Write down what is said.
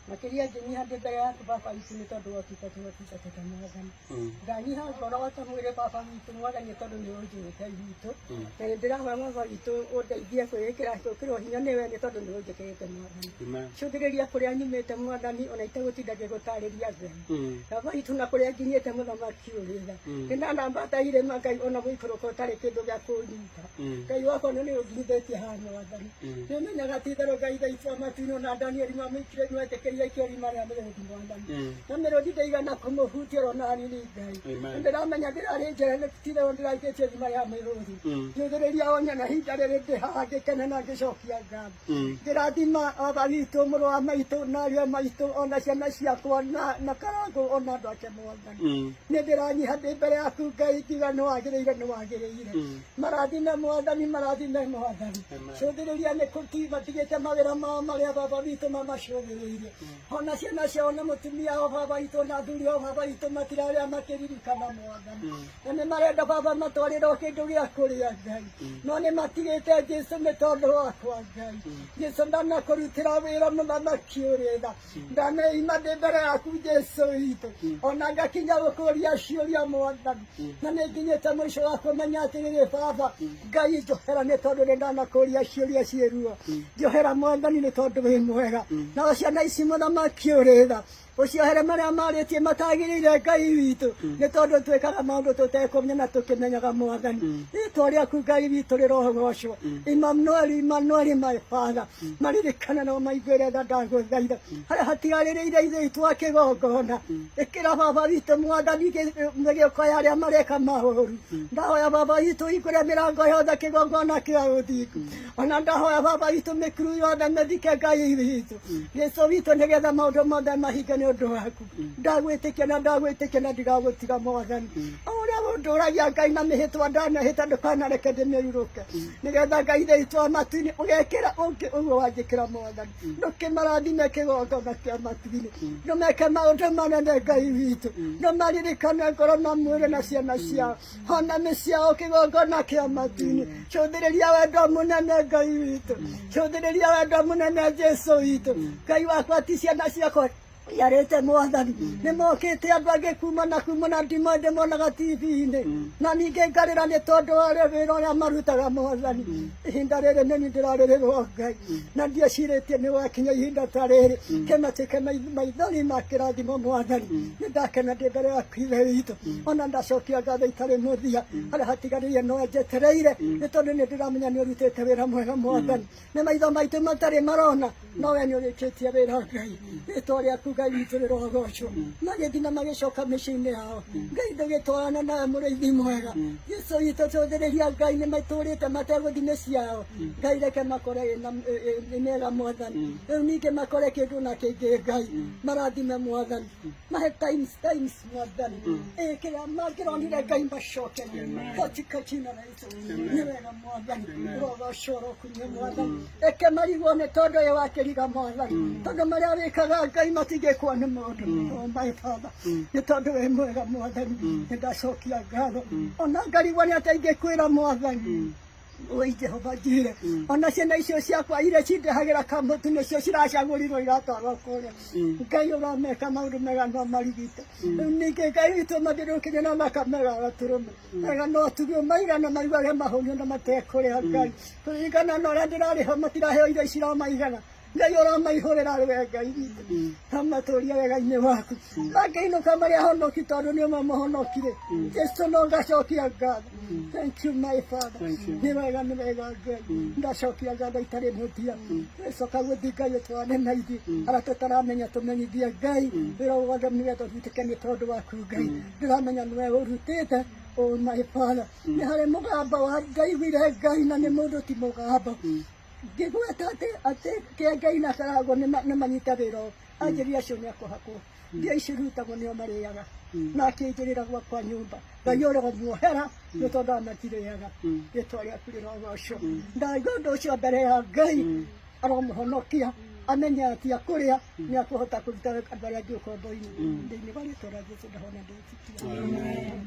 Makiria nginya ndĩ mbere yaku baba witũ nĩ tondũ ũtungatĩte Mwathani. Nganyiha ngoro ũtamwĩre baba witũ Mwathani tondũ nĩ ũnjĩkĩte witũ. Na nĩ ndĩrahoya baba witũ ũndeithie gwĩkĩra hinya nĩwe nĩ tondũ nĩ ũnjĩkĩte Mwathani. Cũthĩrĩria kũrĩa nyumĩte Mwathani ona itegũtinda ngĩgũtarĩria Ngai. Baba witũ na kũrĩa nginyĩte mũthamaki ũrĩ tha. Nĩ ndanambata irĩma Ngai ona mũikũrũko ũtarĩ kĩndũ gĩa kũnyita. Ngai wakwa nĩ ũnginyithĩtie haha Mwathani. Nĩ ũmenyaga ti itherũ Ngai tha itwa matu-inĩ ona Danieli mamũikire nĩwetĩkĩria ikĩrima rĩa mĩrũthi Mwathani. Na mĩrũthi ndaigana kũmũhutia ona hanini Ngai. Ndĩramenya ndĩrarĩ njĩra ti itherũ ndĩraikĩtie irima rĩa mĩrũthi. Njũthĩrĩria onyana ihinda rĩrĩ ndĩ haha ngĩkena na ngĩcokia ngatho. Ngĩrathima baba witũ mũrũ wa maitũ na ariũ a maitũ ona ciana ciakwa na karangũ ona andũ ake Mwathani. Nĩ ndĩranyiha ndĩ mbere yaku Ngai ngiuga nĩwagĩrĩire. Marathime Mwathani marathime Mwathani. Cũthĩrĩria nĩ matigĩte mawĩra mao marĩa baba witũ mamacũthĩrĩirie. Ona ciana ciao na mũtumia wao baba witũ na athuri ao baba witũ matirarĩa makĩririkana Mwathani. Na nĩ marenda baba matwarĩrwo kĩndũ gĩa kũrĩa Ngai. No nĩ matigĩte Jesũ nĩ tondũ wakwa Ngai. Jesũ ndanakũrutĩra wĩra mũthamaki ũrĩ tha. Ndaneima ndĩ mbere yaku Jesũ witũ. Ona ngakinya gũkũria ciũria Mwathani. Na nĩ nginyĩte mũico wa kũmenya atĩrĩrĩ baba Ngai njohera nĩ tondũ nĩ ndanakũria ciũria ciĩruo. Njohera Mwathani nĩ tondũ wĩ mwega. Na ciana ici mũthamaki ũrĩ tha. Ũciohere marĩa marĩtie matagĩrĩire Ngai witũ nĩ tondũ twĩkaga maũndũ tũtekũmenya na tũkĩmenyaga Mwathani. Rĩĩtwa rĩaku Ngai witũ rĩrogocwo. Imanueli my father. Maririkana no maiguĩre tha ndagũthaitha. Harĩa hatigarĩrĩire ithuĩ itwa kĩgongona. Ĩkĩra baba witũ Mwathani mĩgĩũko arĩa mareka maũru. Ndahoya baba witũ hingũre mĩrango yothe kĩgongona kĩa ũthingu. Ona ndahoya baba witũ mĩkuru yothe mĩthike Ngai witũ. Jesũ witũ nĩgetha maũndũ mothe mahinge nĩ ũndũ waku. Ndagwĩtĩkia na ndigagũtiga Mwathani. Ũrĩa ũndũragia Ngai na mĩhĩtwa ndanahĩta ndũkanareke ndĩmĩrurũke. Nĩgetha Ngai thĩitwa matu-inĩ ũgekĩra ũngĩ ũguo wanjĩkĩra Mwathani. Ndũkĩmarathime kĩgongona kĩa matu-inĩ. Ndũmeke maũndũ manene Ngai witũ. Ndũmaririkane ngoro na mwĩrĩ na ciana ciao. Ona mĩciao kĩgongona kĩa matu-inĩ. Cũthĩrĩria wendo mũnene Ngai witũ. Cũthĩrĩria wendo mũnene Jesũ witũ. Ngai wakwa ti ciana ciakwa yarĩte Mwathani. Nĩ mokĩte andũ angĩ kumana ndimo ndĩmonaga TV-inĩ. Na ningĩ ngarĩra nĩ tondũ wa wĩra ũrĩa marutaga Mwathani. Ihinda rĩrĩ nĩ niĩ ndĩrarĩrĩrwo Ngai. Na ndiecirĩtie nĩ gwakinya ihinda ta rĩrĩ. Kĩmatĩke maithori ma kĩrathimo Mwathani. Nĩ ndakena ndĩ mbere yaku Ithe witũ. Ona ndacokia ngatho itarĩ mũthia. Harĩa hatigarĩire no njetereire. Nĩ tondũ nĩ ndĩramenya nĩ ũrutĩte wĩra mwega Mwathani. Nĩ maitho maitũ matarĩ marona. No we nĩ ũrĩkĩtie wĩra Ngai. Rĩĩtwa rĩaku Ngai witũ rĩrogocwo. Magĩthiĩ na magĩcoka mĩciĩ-inĩ yao. Ngai ndũgĩtwarana nawe mũrĩithi mwega. Jesũ witũ cũthĩrĩria Ngai nĩ matũrĩte mategũthiĩ mĩciĩ yao. Ngai reke makore nĩ mega Mwathani. Rĩu ningĩ makore kĩndũ na kĩingĩ Ngai. Marathime Mwathani. Mahe times Mwathani. Ĩkĩra mangĩronire Ngai macoke. Katika jina la Yesu. Nĩ wega Mwathani. Rogocwo rokumie Mwathani. Eke marigwo nĩ tondũ ũyũ wakĩriga Mwathani. Tondũ marĩa wĩkaga Ngai matingĩkwo nĩ mũndũ. Oh my Father. Nĩ tondũ wĩ mwega Mwathani. Nĩ ndacokia ngatho. Ona ngarigwo nĩ atĩa ingĩkwĩra Mwathani. Oi Jehova njire. Ona ciana icio ciakwa iria cindehagĩra kamũtu nĩcio ciracagũrirwo iratwarwo kũrĩa. Ngai ũrameka maũndũ mega no marigite. Rĩu ningĩ Ngai witũ mathiũrũrũkĩirie na makamega gatũrũme. Mega no tugio maigana maiguage mahũnio na matekũrĩa Ngai. Kũringana na ũrĩa ndĩrarĩho matiraheo irio ciramaigana. Ngai ũramaihũrĩra we Ngai witũ. Amatũria wega-inĩ waku. Makĩinũka marĩ ahonoki tondũ nĩ mamahonokire. Jesũ no ngacokia ngatho. Thank you my Father. Nĩ wega Ngai. Ndacokia ngatho itarĩ mũthia. Coka gũthiĩ Ngai ũtwarane na ithuĩ. Arĩa tũtaramenya tũmenyithie Ngai. Wĩra wothe nĩgetha ũrutĩke nĩ tondũ waku Ngai. Ndĩramenya nĩwe ũrutĩte. Oh my Father. Nĩ harĩ mũgambo wa Ngai wire Ngai na nĩ mũndũ ti mũgambo. Ngĩgweta atĩ kĩa Ngai na karagwo nĩ manyita wĩra ũyũ. Anjĩrire acio nĩ akũhakwo. Mbia ici irutagwo nĩo marĩaga. Na akĩnjĩrĩra gwakwa nyũmba. Ngai ũromuohera nĩ tondũ amatirĩaga. Rĩĩtwa rĩaku rĩrogocwo. Ndaigua ũndũ ũcio mbere ya Ngai aromũhonokia. Amenya atĩ akũrĩa nĩ akũhota kũruta andũ arĩa angĩ ũkombo-inĩ. Thĩinĩ wa rĩĩtwa rĩa Jesũ ndahona ndĩĩtĩkia. Amen.